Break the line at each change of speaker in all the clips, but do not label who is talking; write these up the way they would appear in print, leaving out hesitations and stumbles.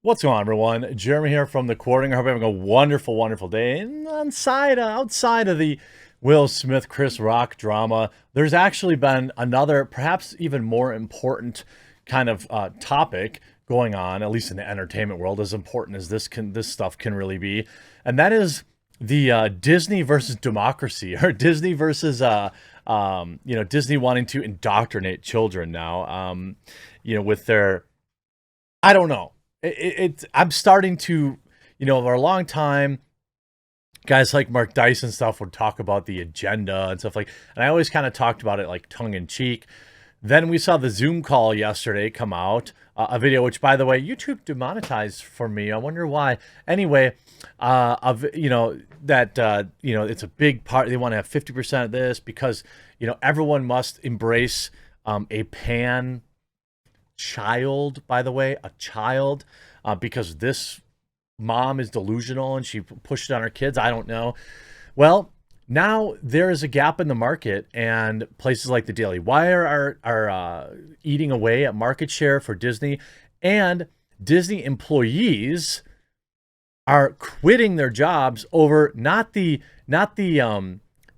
What's going on, everyone? Jeremy here from the Quartering. I hope you're having a wonderful, wonderful day. And outside of the Will Smith, Chris Rock drama, there's actually been another, perhaps even more important kind of topic going on, at least in the entertainment world, as important as this stuff can really be, and that is the Disney versus democracy, or Disney versus Disney wanting to indoctrinate children now, with their I don't know. I'm starting to, over a long time, guys like Mark Dice and stuff would talk about the agenda and stuff and I always kind of talked about it like tongue in cheek. Then we saw the Zoom call yesterday come out, a video, which by the way, YouTube demonetized for me. I wonder why. Anyway, it's a big part. They want to have 50% of this because, everyone must embrace a pan child, by the way, a child, because this mom is delusional and she pushed it on her kids. I don't know. Well, now there is a gap in the market, and places like the Daily Wire are eating away at market share for Disney, and Disney employees are quitting their jobs over not the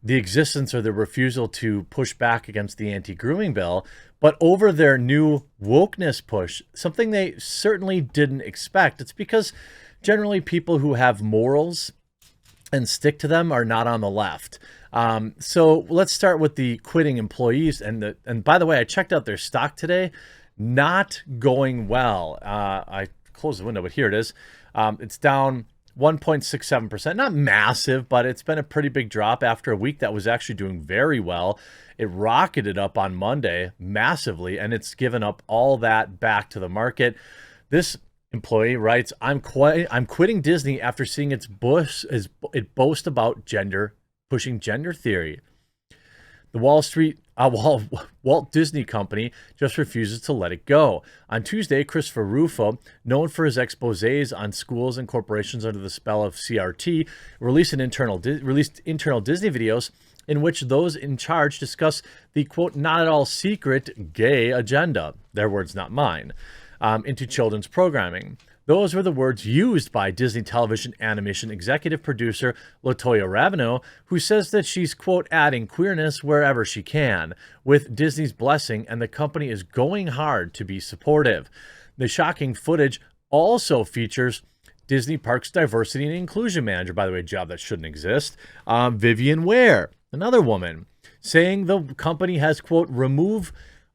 existence or the refusal to push back against the anti-grooming bill, but over their new wokeness push, something they certainly didn't expect. It's because generally people who have morals and stick to them are not on the left. So let's start with the quitting employees. And by the way, I checked out their stock today, not going well. I closed the window, but here it is. It's down 1.67%, not massive, but it's been a pretty big drop after a week that was actually doing very well. It rocketed up on Monday massively, and it's given up all that back to the market. This employee writes, I'm quitting Disney after seeing it boast about pushing gender theory. The Walt Disney Company just refuses to let it go. On Tuesday, Christopher Rufo, known for his exposés on schools and corporations under the spell of CRT, released internal Disney videos in which those in charge discuss the, quote, not at all secret gay agenda, their words, not mine, into children's programming. Those were the words used by Disney television animation executive producer LaToya Ravenel, who says that she's, quote, adding queerness wherever she can, with Disney's blessing, and the company is going hard to be supportive. The shocking footage also features Disney Parks diversity and inclusion manager, by the way, a job that shouldn't exist, Vivian Ware, another woman, saying the company has, quote, removed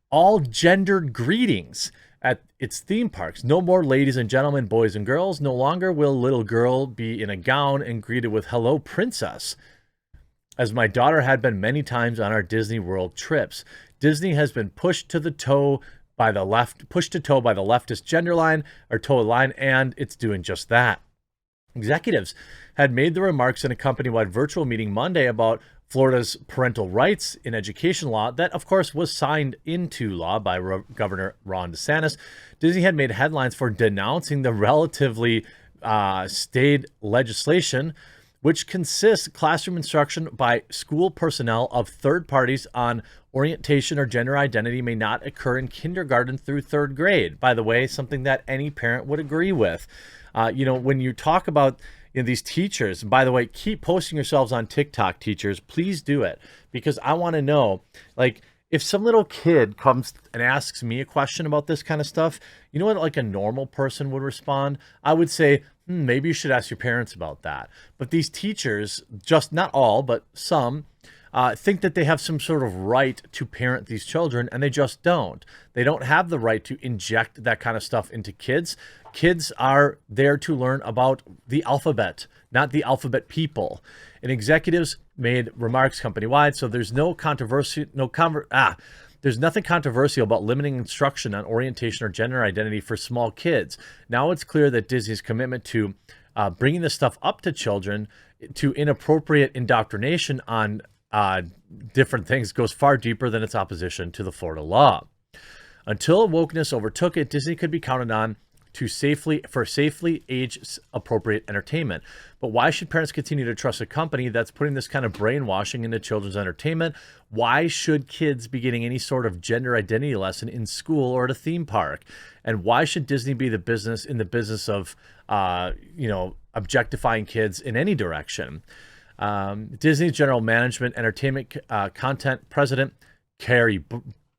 all gendered greetings at its theme parks. No more ladies and gentlemen, boys and girls. No longer will little girl be in a gown and greeted with hello, princess, as my daughter had been many times on our Disney World trips. Disney has been pushed to toe by the leftist gender line or toe line, and it's doing just that. Executives had made the remarks in a company-wide virtual meeting Monday about Florida's parental rights in education law that, of course, was signed into law by Governor Ron DeSantis. Disney had made headlines for denouncing the relatively staid legislation, which consists classroom instruction by school personnel of third parties on orientation or gender identity may not occur in kindergarten through third grade. By the way, something that any parent would agree with. When you talk about these teachers, and by the way, keep posting yourselves on TikTok, teachers. Please do it, because I want to know, if some little kid comes and asks me a question about this kind of stuff, you know what, like a normal person would respond? I would say, maybe you should ask your parents about that. But these teachers, just not all, but some, think that they have some sort of right to parent these children, and they just don't. They don't have the right to inject that kind of stuff into kids. Kids are there to learn about the alphabet, not the alphabet people. And executives made remarks company-wide, so there's no controversy, there's nothing controversial about limiting instruction on orientation or gender identity for small kids. Now it's clear that Disney's commitment to bringing this stuff up to children, to inappropriate indoctrination on different things, goes far deeper than its opposition to the Florida law. Until wokeness overtook it, Disney could be counted on for safely age appropriate entertainment. But why should parents continue to trust a company that's putting this kind of brainwashing into children's entertainment? Why should kids be getting any sort of gender identity lesson in school or at a theme park? And why should Disney be in the business of objectifying kids in any direction? Disney's general management entertainment content president Carrie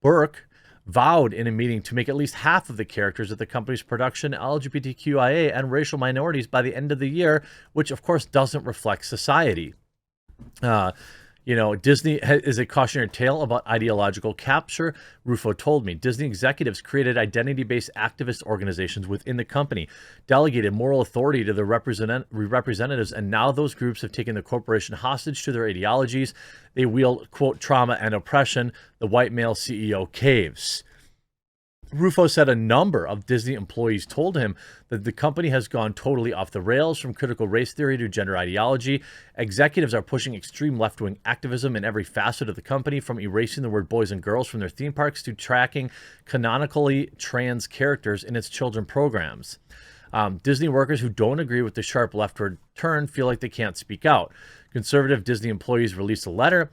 Burke vowed in a meeting to make at least half of the characters of the company's production LGBTQIA and racial minorities by the end of the year, which of course doesn't reflect society. Disney is a cautionary tale about ideological capture. Rufo told me Disney executives created identity-based activist organizations within the company, delegated moral authority to the representatives, and now those groups have taken the corporation hostage to their ideologies. They wield, quote, trauma and oppression. The white male CEO caves. Rufo said a number of Disney employees told him that the company has gone totally off the rails, from critical race theory to gender ideology. Executives are pushing extreme left-wing activism in every facet of the company, from erasing the word boys and girls from their theme parks to tracking canonically trans characters in its children programs. Disney workers who don't agree with the sharp leftward turn feel like they can't speak out. Conservative Disney employees released a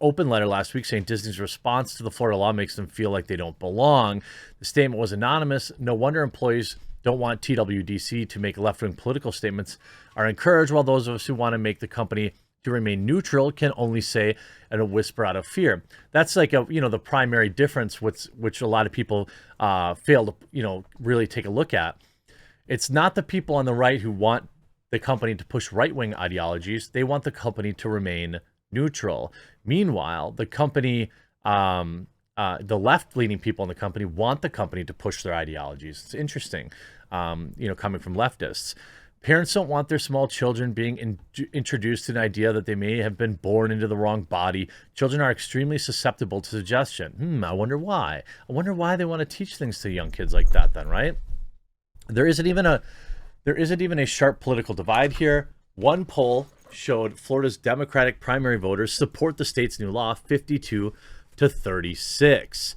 open letter last week saying Disney's response to the Florida law makes them feel like they don't belong. The statement was anonymous. No wonder employees don't want TWDC to make left-wing political statements are encouraged, while those of us who want to make the company to remain neutral can only say in a whisper out of fear. That's like the primary difference, which a lot of people fail to really take a look at. It's not the people on the right who want the company to push right-wing ideologies. They want the company to remain neutral. Meanwhile, the company, the left-leaning people in the company want the company to push their ideologies. It's interesting, coming from leftists. Parents don't want their small children being introduced to an idea that they may have been born into the wrong body. Children are extremely susceptible to suggestion. I wonder why. I wonder why they want to teach things to young kids like that then, right? There isn't even a sharp political divide here. One poll showed Florida's Democratic primary voters support the state's new law 52 to 36.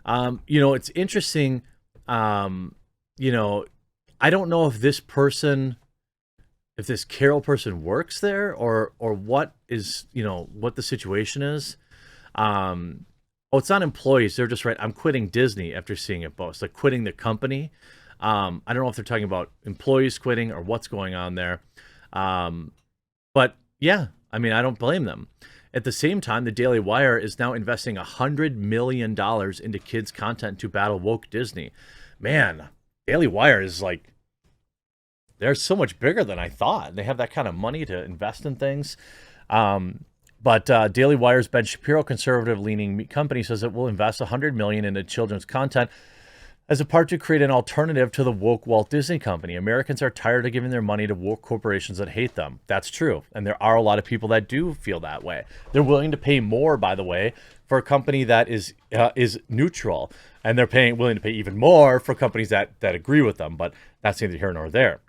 It's interesting. I don't know if this Carol person works there or what is, what the situation is. It's not employees. They're just right. I'm quitting Disney after seeing it boast, like quitting the company. I don't know if they're talking about employees quitting or what's going on there. But yeah, I don't blame them. At the same time, the Daily Wire is now investing $100 million into kids' content to battle woke Disney. Man, Daily Wire is they're so much bigger than I thought. They have that kind of money to invest in things. But Daily Wire's Ben Shapiro, conservative-leaning company, says it will invest $100 million into children's content as a part to create an alternative to the woke Walt Disney Company. Americans are tired of giving their money to woke corporations that hate them. That's true. And there are a lot of people that do feel that way. They're willing to pay more, by the way, for a company that is neutral. And they're willing to pay even more for companies that agree with them. But that's neither here nor there.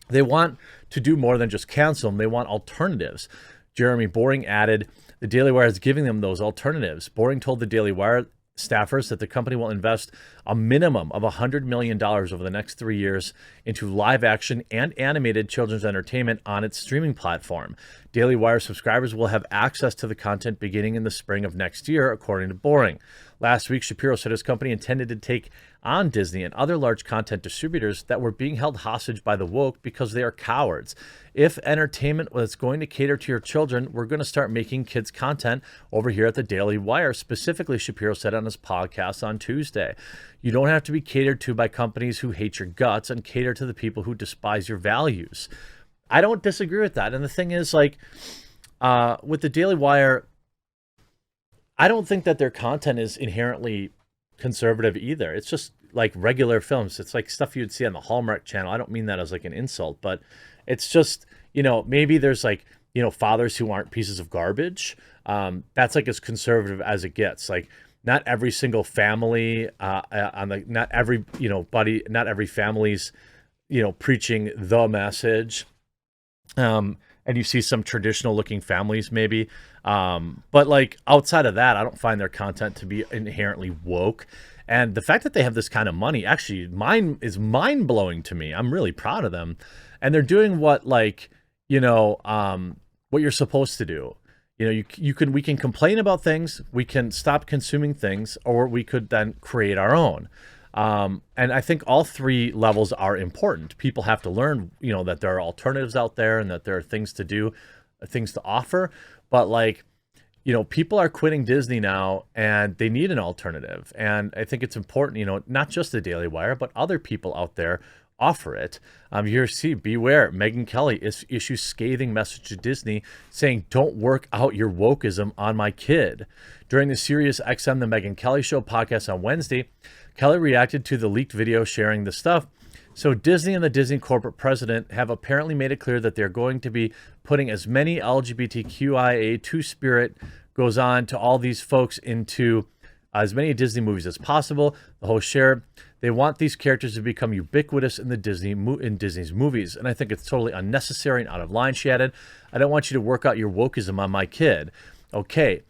They want to do more than just cancel them. They want alternatives. Jeremy Boring added, the Daily Wire is giving them those alternatives. Boring told the Daily Wire staffers that the company will invest a minimum of $100 million over the next 3 years into live action and animated children's entertainment on its streaming platform. Daily Wire subscribers will have access to the content beginning in the spring of next year, according to Boring. Last week, Shapiro said his company intended to take on Disney and other large content distributors that were being held hostage by the woke because they are cowards. If entertainment was going to cater to your children, we're going to start making kids content over here at the Daily Wire. Specifically, Shapiro said on his podcast on Tuesday, you don't have to be catered to by companies who hate your guts and cater to the people who despise your values. I don't disagree with that. And the thing is, with the Daily Wire, I don't think that their content is inherently conservative either. It's just like regular films. It's like stuff you'd see on the Hallmark Channel. I don't mean that as like an insult, but it's just, maybe there's fathers who aren't pieces of garbage. That's like as conservative as it gets. Like not every single family not every family's, preaching the message. And you see some traditional looking families maybe. But outside of that, I don't find their content to be inherently woke. And the fact that they have this kind of money, actually, mine is mind-blowing to me. I'm really proud of them. And they're doing what, like, you know, what you're supposed to do. You know, we can complain about things, we can stop consuming things, or we could then create our own. And I think all three levels are important. People have to learn, you know, that there are alternatives out there and that there are things to do, things to offer. But like, you know, people are quitting Disney now and they need an alternative. And I think it's important, you know, not just the Daily Wire, but other people out there offer it. You see, beware, Megyn Kelly issues scathing message to Disney saying, "Don't work out your wokeism on my kid." During the Sirius XM The Megyn Kelly Show podcast on Wednesday, Kelly reacted to the leaked video sharing the stuff. So Disney and the Disney corporate president have apparently made it clear that they're going to be putting as many LGBTQIA two-spirit goes on to all these folks into as many Disney movies as possible. The host shared, they want these characters to become ubiquitous in the Disney's movies. And I think it's totally unnecessary and out of line, she added. I don't want you to work out your wokeism on my kid. Okay,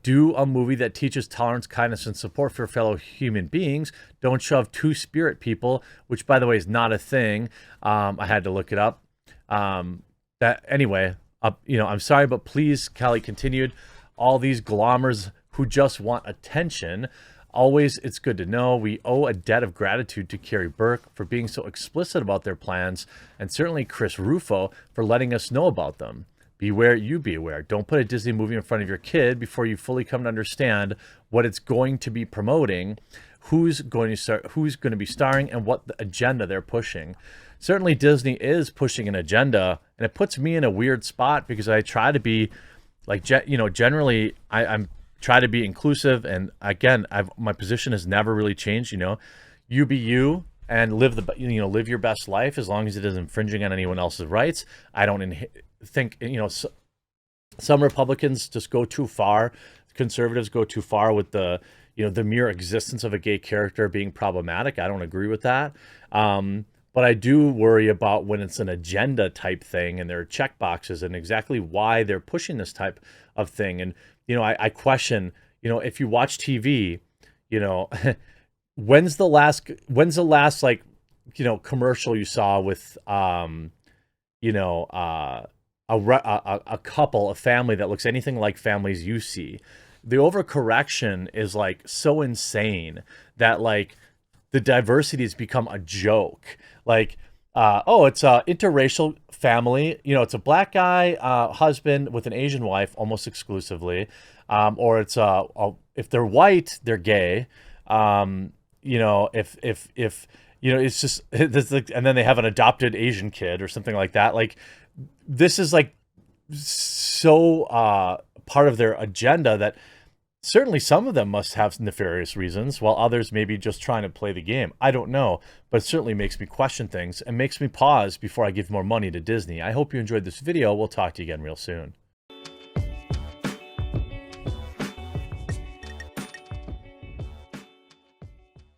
do a movie that teaches tolerance, kindness, and support for fellow human beings. Don't shove two-spirit people, which, by the way, is not a thing. I had to look it up. Anyway, you know, I'm sorry, but please, Kelly continued, all these glommers who just want attention. Always, it's good to know we owe a debt of gratitude to Carrie Burke for being so explicit about their plans, and certainly Chris Rufo for letting us know about them. Beware, you be aware. Don't put a Disney movie in front of your kid before you fully come to understand what it's going to be promoting, who's going to be starring, and what the agenda they're pushing. Certainly, Disney is pushing an agenda, and it puts me in a weird spot because I try to be, like, you know, generally I'm try to be inclusive, and again, my position has never really changed. You know, you be you and live live your best life as long as it is infringing on anyone else's rights. I don't think, you know, some Republicans just go too far. Conservatives go too far with the, you know, the mere existence of a gay character being problematic. I don't agree with that. But I do worry about when it's an agenda type thing and there are check boxes and exactly why they're pushing this type of thing. And, you know, I question, you know, if you watch TV, you know, when's the last like, you know, commercial you saw with, you know, a couple, a family that looks anything like families you see? The overcorrection is like so insane that like the diversity has become a joke. Like, oh, it's a interracial family. You know, it's a black guy husband with an Asian wife almost exclusively. Or it's if they're white, they're gay. You know, if you know, it's just it's like, and then they have an adopted Asian kid or something like that. Like, this is like so part of their agenda that certainly some of them must have nefarious reasons, while others may be just trying to play the game. I don't know, but it certainly makes me question things and makes me pause before I give more money to Disney. I hope you enjoyed this video. We'll talk to you again real soon.